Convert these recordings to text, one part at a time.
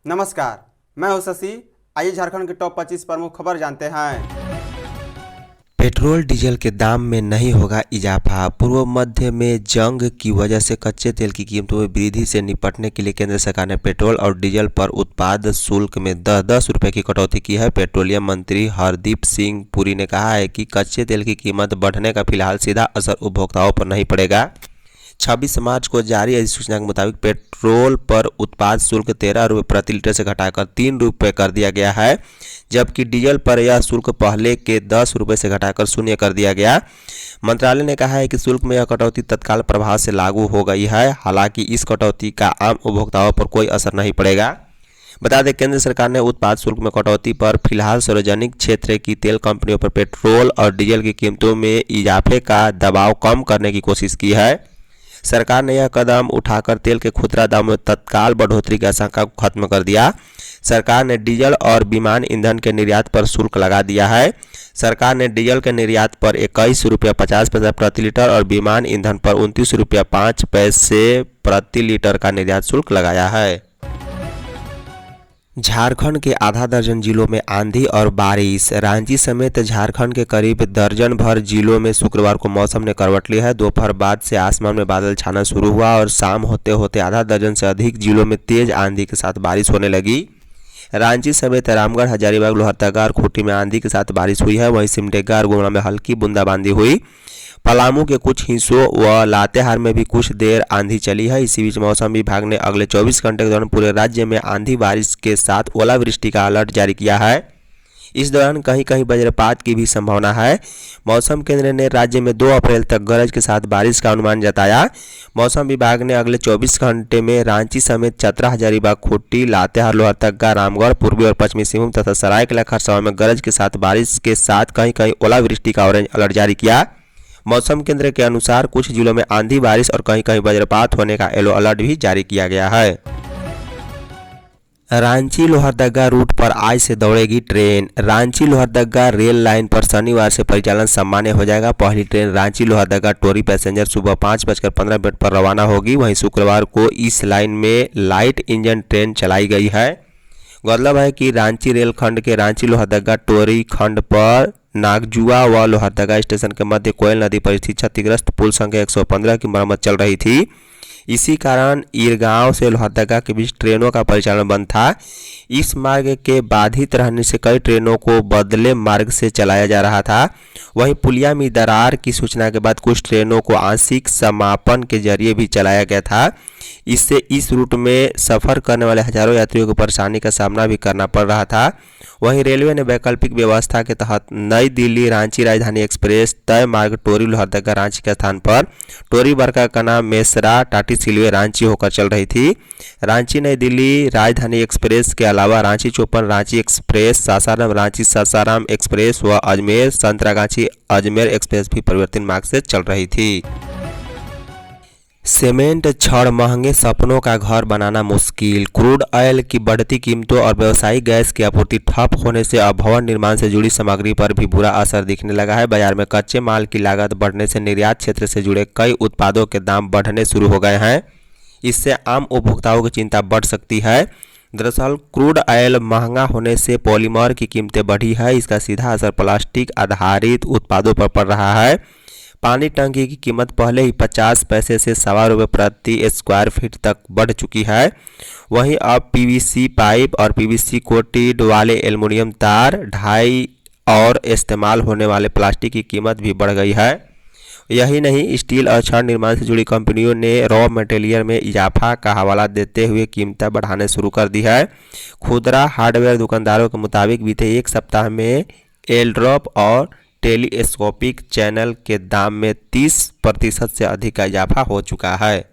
नमस्कार, मैं हूं शशि। आइए झारखंड की टॉप 25 प्रमुख खबर जानते हैं। पेट्रोल डीजल के दाम में नहीं होगा इजाफा। पूर्व मध्य में जंग की वजह से कच्चे तेल की कीमतों में वृद्धि से निपटने के लिए केंद्र सरकार ने पेट्रोल और डीजल पर उत्पाद शुल्क में 10-10 रुपये की कटौती की है। पेट्रोलियम मंत्री हरदीप सिंह पुरी ने कहा है कि कच्चे तेल की कीमत बढ़ने का फिलहाल सीधा असर उपभोक्ताओं पर नहीं पड़ेगा। 26 मार्च को जारी अधिसूचना के मुताबिक पेट्रोल पर उत्पाद शुल्क 13 रुपये प्रति लीटर से घटाकर 3 रुपये कर दिया गया है, जबकि डीजल पर यह शुल्क पहले के 10 रुपये से घटाकर 0 कर दिया गया। मंत्रालय ने कहा है कि शुल्क में यह कटौती तत्काल प्रभाव से लागू हो गई है। हालांकि इस कटौती का आम उपभोक्ताओं पर कोई असर नहीं पड़ेगा। बता दें, केंद्र सरकार ने उत्पाद शुल्क में कटौती पर फिलहाल सार्वजनिक क्षेत्र की तेल कंपनियों पर पेट्रोल और डीजल की कीमतों में इजाफे का दबाव कम करने की कोशिश की है। सरकार ने यह कदम उठाकर तेल के खुदरा दामों में तत्काल बढ़ोतरी की आशंका को खत्म कर दिया। सरकार ने डीजल और विमान ईंधन के निर्यात पर शुल्क लगा दिया है। सरकार ने डीजल के निर्यात पर 21 रुपये 50 पैसे प्रति लीटर और विमान ईंधन पर 29 रुपये 5 पैसे प्रति लीटर का निर्यात शुल्क लगाया है। झारखंड के आधा दर्जन जिलों में आंधी और बारिश। रांची समेत झारखंड के करीब दर्जन भर जिलों में शुक्रवार को मौसम ने करवट ली है। दोपहर बाद से आसमान में बादल छाना शुरू हुआ और शाम होते होते आधा दर्जन से अधिक जिलों में तेज आंधी के साथ बारिश होने लगी। रांची समेत रामगढ़, हजारीबाग, लोहरदगा और खूंटी में आंधी के साथ बारिश हुई है। वहीं सिमडेगा और गुमला में हल्की बूंदाबांदी हुई। पलामू के कुछ हिस्सों व लातेहार में भी कुछ देर आंधी चली है। इसी बीच मौसम विभाग ने अगले 24 घंटे के दौरान पूरे राज्य में आंधी बारिश के साथ ओलावृष्टि का अलर्ट जारी किया है। इस दौरान कहीं कहीं वज्रपात की भी संभावना है। मौसम केंद्र ने राज्य में 2 अप्रैल तक गरज के साथ बारिश का अनुमान जताया। मौसम विभाग ने अगले 24 घंटे में रांची समेत चतरा, हजारीबाग, खूंटी, लातेहार, लोहरदगा, रामगढ़, पूर्वी और पश्चिमी सिंहभूम तथा सरायकेला खरसावां में गरज के साथ बारिश के साथ कहीं कहीं ओलावृष्टि का ऑरेंज अलर्ट जारी किया। मौसम केंद्र के अनुसार कुछ जिलों में आंधी बारिश और कहीं कहीं वज्रपात होने का येलो अलर्ट भी जारी किया गया है। रांची लोहरदगा रूट पर आज से दौड़ेगी train. Ranchi Lohardaga rail line पर शनिवार से परिचालन सामान्य हो जाएगा। पहली ट्रेन रांची लोहरदगा टोरी पैसेंजर सुबह 5:15 पर रवाना होगी। वहीं शुक्रवार को इस लाइन में लाइट इंजन ट्रेन चलाई गई है। गौरतलब है कि रांची रेलखंड के रांची लोहरदगा टोरी खंड पर नागजुआ व लोहरदगा स्टेशन के मध्य कोयल नदी पर स्थित क्षतिग्रस्त पुल संख्या 115 की मरम्मत चल रही थी। इसी कारण ईरगांव से लोहरदगा के बीच ट्रेनों का परिचालन बंद था। इस मार्ग के बाधित रहने से कई ट्रेनों को बदले मार्ग से चलाया जा रहा था। वहीं पुलिया में दरार की सूचना के बाद कुछ ट्रेनों को आंशिक समापन के जरिए भी चलाया गया था। इससे इस रूट में सफ़र करने वाले हजारों यात्रियों को परेशानी का सामना भी करना पड़ रहा था। वहीं रेलवे ने वैकल्पिक व्यवस्था के तहत नई दिल्ली रांची राजधानी एक्सप्रेस तय मार्ग टोरी लोहरदगा रांची के स्थान पर टोरी बरकाकाना मेसरा टाटी सिलवे रांची होकर चल रही थी। रांची नई दिल्ली राजधानी एक्सप्रेस के अलावा रांची चौपन रांची एक्सप्रेस, सासाराम रांची सासाराम एक्सप्रेस व अजमेर संतरागाछी अजमेर एक्सप्रेस भी परिवर्तित मार्ग से चल रही थी। सीमेंट छड़ महंगे, सपनों का घर बनाना मुश्किल। क्रूड ऑयल की बढ़ती कीमतों और व्यावसायिक गैस की आपूर्ति ठप होने से अब भवन निर्माण से जुड़ी सामग्री पर भी बुरा असर दिखने लगा है। बाजार में कच्चे माल की लागत बढ़ने से निर्यात क्षेत्र से जुड़े कई उत्पादों के दाम बढ़ने शुरू हो गए हैं। इससे आम उपभोक्ताओं की चिंता बढ़ सकती है। दरअसल क्रूड ऑयल महंगा होने से पॉलीमर की कीमतें बढ़ी है। इसका सीधा असर प्लास्टिक आधारित उत्पादों पर पड़ रहा है। पानी टंकी की कीमत पहले ही 50 पैसे से ₹1.25 प्रति स्क्वायर फीट तक बढ़ चुकी है। वहीं अब पीवीसी पाइप और पीवीसी कोटेड वाले एल्युमिनियम तार, ढाई और इस्तेमाल होने वाले प्लास्टिक की कीमत भी बढ़ गई है। यही नहीं, स्टील और छड़ निर्माण से जुड़ी कंपनियों ने रॉ मटेरियल में इजाफा का हवाला देते हुए कीमतें बढ़ाने शुरू कर दी है। खुदरा हार्डवेयर दुकानदारों के मुताबिक बीते एक सप्ताह में एल्ड्रॉप और टेलीस्कोपिक चैनल के दाम में 30% से अधिक का इजाफा हो चुका है।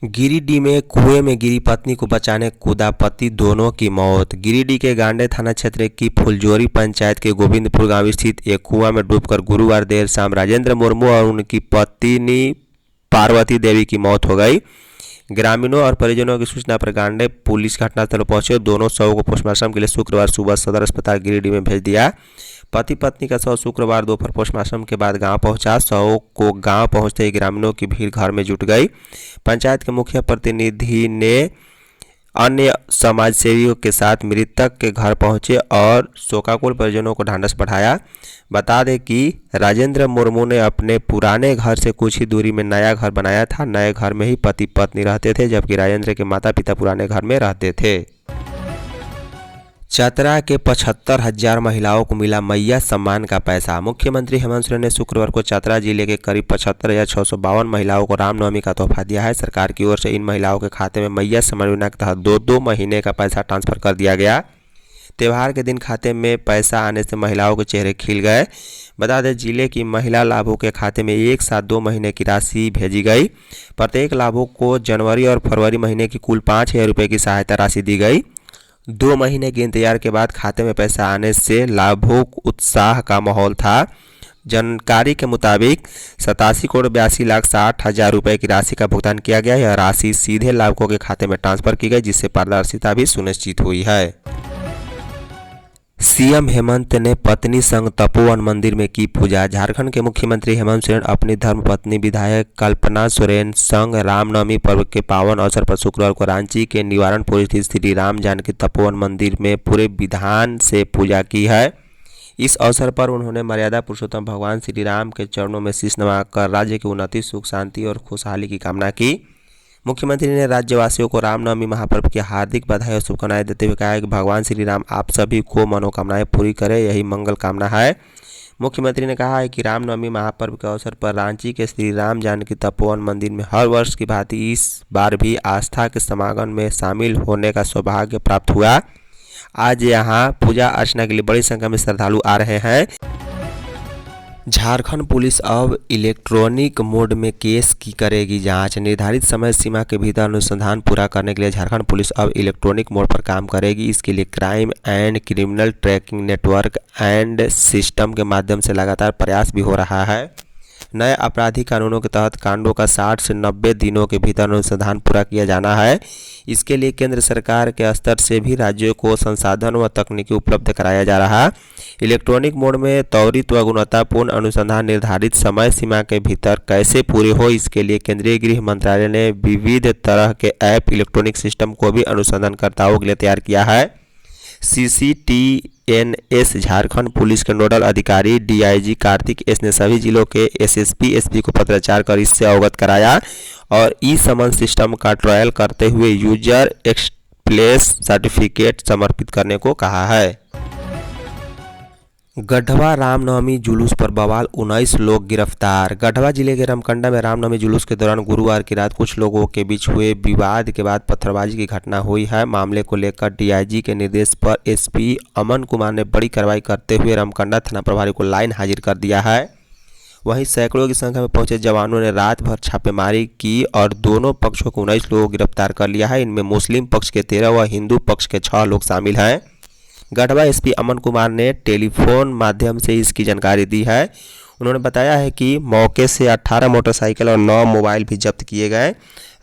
गिरिडीह में कुएं में गिरी पत्नी को बचाने कूदा पति, दोनों की मौत। गिरिडीह के गांडे थाना क्षेत्र की फुलजोरी पंचायत के गोविंदपुर गांव स्थित एक कुआं में डूबकर गुरुवार देर शाम राजेंद्र मुर्मू और उनकी पत्नी पार्वती देवी की मौत हो गई। ग्रामीणों और परिजनों की सूचना पर गांडे पुलिस घटनास्थल पर पहुंचे। दोनों शवों को पोस्टमार्टम के लिए शुक्रवार सुबह सदर अस्पताल गिरिडीह में भेज दिया। पति पत्नी का शव शुक्रवार दोपहर पोस्टमार्टम के बाद गांव पहुंचा। शवों को गांव पहुंचते ही ग्रामीणों की भीड़ घर में जुट गई। पंचायत के मुखिया प्रतिनिधि ने अन्य समाजसेवियों के साथ मृतक के घर पहुंचे और शोकाकुल परिजनों को ढांढस बढ़ाया। बता दें कि राजेंद्र मुर्मू ने अपने पुराने घर से कुछ ही दूरी में नया घर बनाया था। नए घर में ही पति पत्नी रहते थे, जबकि राजेंद्र के माता पिता पुराने घर में रहते थे। चतरा के 75,000 महिलाओं को मिला मैया सम्मान का पैसा। मुख्यमंत्री हेमंत सोरेन ने शुक्रवार को चतरा जिले के करीब 75,652 महिलाओं को रामनवमी का तोहफा दिया है। सरकार की ओर से इन महिलाओं के खाते में मैया सम्मान योजना के तहत 2-2 महीने का पैसा ट्रांसफर कर दिया गया। त्यौहार के दिन खाते में पैसा आने से महिलाओं के चेहरे खिल गए। बता दें, जिले की महिला लाभुक के खाते में एक साथ 2 महीने की राशि भेजी गई। प्रत्येक लाभुक को जनवरी और फरवरी महीने की कुल 5,000 रुपये की सहायता राशि दी गई। 2 महीने के इंतजार के बाद खाते में पैसा आने से लाभुक उत्साह का माहौल था। जानकारी के मुताबिक 87,82,60,000 रुपये की राशि का भुगतान किया गया। यह राशि सीधे लाभुकों के खाते में ट्रांसफर की गई, जिससे पारदर्शिता भी सुनिश्चित हुई है। सीएम हेमंत ने पत्नी संग तपोवन मंदिर में की पूजा। झारखंड के मुख्यमंत्री हेमंत सोरेन अपनी धर्मपत्नी विधायक कल्पना सोरेन संग रामनवमी पर्व के पावन अवसर पर शुक्रवार को रांची के निवारणपुर स्थित श्री राम जानकी तपोवन मंदिर में पूरे विधान से पूजा की है। इस अवसर पर उन्होंने मर्यादा पुरुषोत्तम भगवान श्री राम के चरणों में शीश नवाकर राज्य की उन्नति, सुख, शांति और खुशहाली की कामना की। मुख्यमंत्री ने राज्यवासियों को रामनवमी महापर्व की हार्दिक बधाई और शुभकामनाएं देते हुए कहा कि भगवान श्री राम आप सभी को मनोकामनाएं पूरी करें, यही मंगल कामना है। मुख्यमंत्री ने कहा है कि रामनवमी महापर्व के अवसर पर रांची के श्री राम जानकी तपोवन मंदिर में हर वर्ष की भांति इस बार भी आस्था के समागम में शामिल होने का सौभाग्य प्राप्त हुआ। आज यहाँ पूजा अर्चना के लिए बड़ी संख्या में श्रद्धालु आ रहे हैं। झारखंड पुलिस अब इलेक्ट्रॉनिक मोड में केस की करेगी जांच। निर्धारित समय सीमा के भीतर अनुसंधान पूरा करने के लिए झारखंड पुलिस अब इलेक्ट्रॉनिक मोड पर काम करेगी। इसके लिए crime and criminal tracking network and system के माध्यम से लगातार प्रयास भी हो रहा है। नए आपराधिक कानूनों के तहत कांडों का 60 से 90 दिनों के भीतर अनुसंधान पूरा किया जाना है। इसके लिए केंद्र सरकार के स्तर से भी राज्यों को संसाधन व तकनीकी उपलब्ध कराया जा रहा है। इलेक्ट्रॉनिक मोड में त्वरित व गुणवत्तापूर्ण अनुसंधान निर्धारित समय सीमा के भीतर कैसे पूरे हो, इसके लिए केंद्रीय गृह मंत्रालय ने विविध तरह के ऐप इलेक्ट्रॉनिक सिस्टम को भी अनुसंधानकर्ताओं के लिए तैयार किया है। CCTNS झारखंड पुलिस के नोडल अधिकारी DIG कार्तिक एस ने सभी जिलों के SSP SP को पत्राचार कर इससे अवगत कराया और ई समन सिस्टम का ट्रायल करते हुए यूजर एक्सप्लेस सर्टिफिकेट समर्पित करने को कहा है। गढ़वा रामनवमी जुलूस पर बवाल, 19 लोग गिरफ्तार। गढ़वा जिले के रमकंडा में रामनवमी जुलूस के दौरान गुरुवार की रात कुछ लोगों के बीच हुए विवाद के बाद पत्थरबाजी की घटना हुई है। मामले को लेकर DIG के निर्देश पर SP अमन कुमार ने बड़ी कार्रवाई करते हुए रमकंडा थाना प्रभारी को लाइन हाजिर कर दिया है। वहीं सैकड़ों की संख्या में पहुंचे जवानों ने रात भर छापेमारी की और दोनों पक्षों को 19 लोगों को गिरफ्तार कर लिया है। इनमें मुस्लिम पक्ष के 13 व हिंदू पक्ष के 6 लोग शामिल हैं। गढ़वा SP अमन कुमार ने टेलीफोन माध्यम से इसकी जानकारी दी है। उन्होंने बताया है कि मौके से 18 मोटरसाइकिल और 9 मोबाइल भी जब्त किए गए।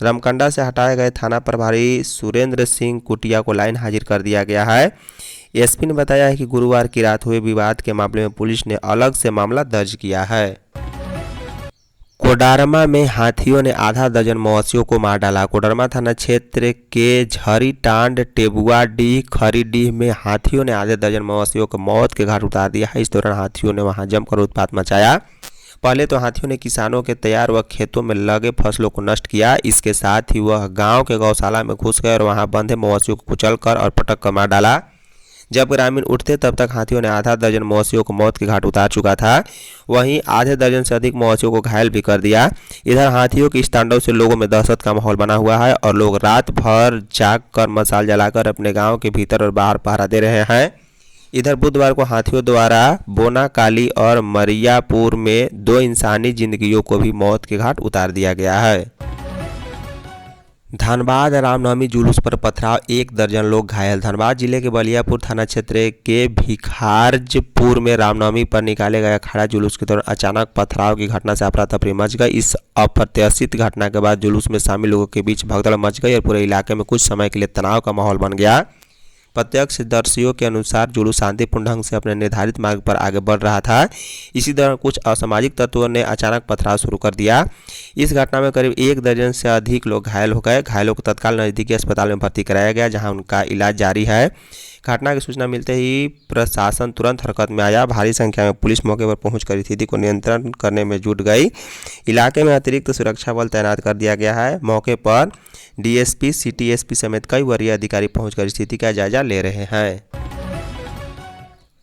रमकंडा से हटाए गए थाना प्रभारी सुरेंद्र सिंह कुटिया को लाइन हाजिर कर दिया गया है। SP ने बताया है कि गुरुवार की रात हुए विवाद के मामले में पुलिस ने अलग से मामला दर्ज किया है। कोडरमा में हाथियों ने आधा दर्जन मवेशियों को मार डाला। कोडरमा थाना क्षेत्र के झरीटांड टेबुआडीह खरीडीह में हाथियों ने आधे दर्जन मवेशियों को मौत के घाट उतार दिया है। इस दौरान हाथियों ने वहां जमकर उत्पात मचाया। पहले तो हाथियों ने किसानों के तैयार व खेतों में लगे फसलों को नष्ट किया। इसके साथ ही वह गांव के गौशाला में घुस गए और वहां बंधे मवेशियों को कुचलकर और पटक कर मार डाला। जब ग्रामीण उठते तब तक हाथियों ने आधा दर्जन मवेशियों को मौत के घाट उतार चुका था। वहीं आधे दर्जन से अधिक मवेशियों को घायल भी कर दिया। इधर हाथियों के इस तांडव से लोगों में दहशत का माहौल बना हुआ है और लोग रात भर जागकर मशाल जलाकर अपने गांव के भीतर और बाहर पहरा दे रहे हैं। इधर बुधवार को हाथियों द्वारा बोनाकाली और मरियापुर में 2 इंसानी जिंदगियों को भी मौत के घाट उतार दिया गया है। धनबाद रामनवमी जुलूस पर पथराव, 1 दर्जन लोग घायल। धनबाद जिले के बलियापुर थाना क्षेत्र के भिखारजपुर में रामनवमी पर निकाले गए अखाड़ा जुलूस के दौरान अचानक पथराव की घटना से अफरा तफरी मच गई। इस अप्रत्याशित घटना के बाद जुलूस में शामिल लोगों के बीच भगदड़ मच गई और पूरे इलाके में कुछ समय के लिए तनाव का माहौल बन गया। प्रत्यक्षदर्शियों के अनुसार जुलूस शांतिपूर्ण ढंग से अपने निर्धारित मार्ग पर आगे बढ़ रहा था। इसी दौरान कुछ असामाजिक तत्वों ने अचानक पथराव शुरू कर दिया। इस घटना में करीब 1 दर्जन से अधिक लोग घायल हो गए। घायलों को तत्काल नज़दीकी अस्पताल में भर्ती कराया गया, जहां उनका इलाज जारी है। घटना की सूचना मिलते ही प्रशासन तुरंत हरकत में आया। भारी संख्या में पुलिस मौके पर पहुंचकर स्थिति को नियंत्रण करने में जुट गई। इलाके में अतिरिक्त सुरक्षा बल तैनात कर दिया गया है। मौके पर डीएसपी, सिटी एसपी समेत कई वरीय अधिकारी पहुंचकर स्थिति का जायजा ले रहे हैं।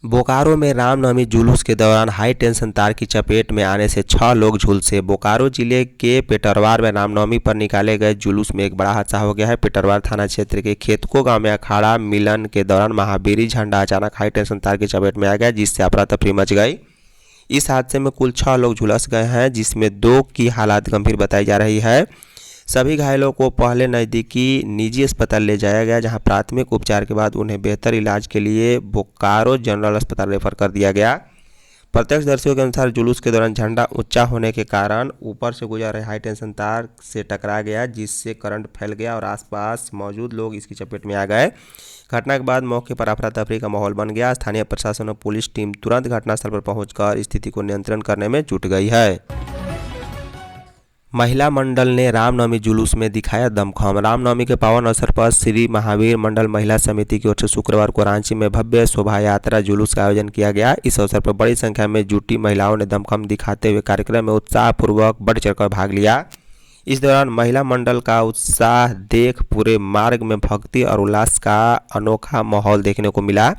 बोकारो में रामनवमी जुलूस के दौरान हाई टेंशन तार की चपेट में आने से 6 लोग झुलसे। बोकारो जिले के पेटरवार में रामनवमी पर निकाले गए जुलूस में एक बड़ा हादसा हो गया है। पेटरवार थाना क्षेत्र के खेतको गांव में अखाड़ा मिलन के दौरान महावीरी झंडा अचानक हाई टेंशन तार की चपेट में आ गया, जिससे अफरा तफरी मच गई। इस हादसे में कुल 6 लोग झुलस गए हैं, जिसमें 2 की हालत गंभीर बताई जा रही है। सभी घायलों को पहले नज़दीकी निजी अस्पताल ले जाया गया, जहां प्राथमिक उपचार के बाद उन्हें बेहतर इलाज के लिए बोकारो जनरल अस्पताल रेफर कर दिया गया। प्रत्यक्षदर्शियों के अनुसार जुलूस के दौरान झंडा ऊंचा होने के कारण ऊपर से गुजर रहे हाई टेंशन तार से टकरा गया, जिससे करंट फैल गया और आसपास मौजूद लोग इसकी चपेट में आ गए। घटना के बाद मौके पर अफरा तफरी का माहौल बन गया। स्थानीय प्रशासन और पुलिस टीम तुरंत घटनास्थल पर पहुंचकर स्थिति को नियंत्रण करने में जुट गई है। महिला मंडल ने रामनवमी जुलूस में दिखाया दमखम। रामनवमी के पावन अवसर पर श्री महावीर मंडल महिला समिति की ओर से शुक्रवार को रांची में भव्य शोभा यात्रा जुलूस का आयोजन किया गया। इस अवसर पर बड़ी संख्या में जुटी महिलाओं ने दमखम दिखाते हुए कार्यक्रम में उत्साहपूर्वक बढ़ चढ़कर भाग लिया। इस दौरान महिला मंडल का उत्साह देख पूरे मार्ग में भक्ति और उल्लास का अनोखा माहौल देखने को मिला।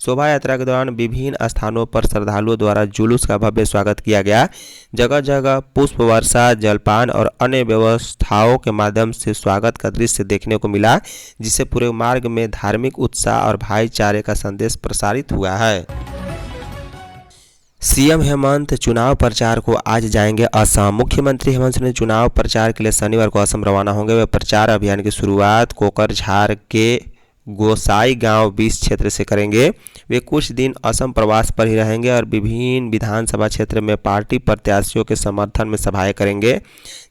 शोभा यात्रा के दौरान विभिन्न स्थानों पर श्रद्धालुओं द्वारा जुलूस का भव्य स्वागत किया गया। जगह जगह पुष्प वर्षा, जलपान और अन्य व्यवस्थाओं के माध्यम से स्वागत का दृश्य देखने को मिला, जिससे पूरे मार्ग में धार्मिक उत्साह और भाईचारे का संदेश प्रसारित हुआ है। सीएम हेमंत चुनाव प्रचार को आज जाएंगे असम। मुख्यमंत्री हेमंत सोरेन चुनाव प्रचार के लिए शनिवार को असम रवाना होंगे। वे प्रचार अभियान की शुरुआत कोकरझार के गोसाई गांव 20 क्षेत्र से करेंगे। वे कुछ दिन असम प्रवास पर ही रहेंगे और विभिन्न विधानसभा क्षेत्र में पार्टी प्रत्याशियों के समर्थन में सभाएं करेंगे।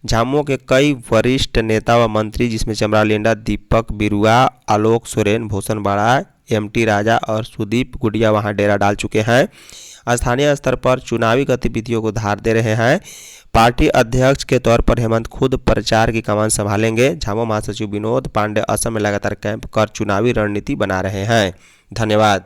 झामुमो के कई वरिष्ठ नेता व मंत्री, जिसमें चमरा लेंडा, दीपक बिरुआ, आलोक सोरेन, भूषण बाड़ा, एमटी राजा और सुदीप गुडिया वहां डेरा डाल चुके हैं। स्थानीय स्तर पर चुनावी गतिविधियों को धार दे रहे हैं। पार्टी अध्यक्ष के तौर पर हेमंत खुद प्रचार की कमान संभालेंगे। झामुमो महासचिव विनोद पांडे असम में लगातार कैंप कर चुनावी रणनीति बना रहे हैं। धन्यवाद।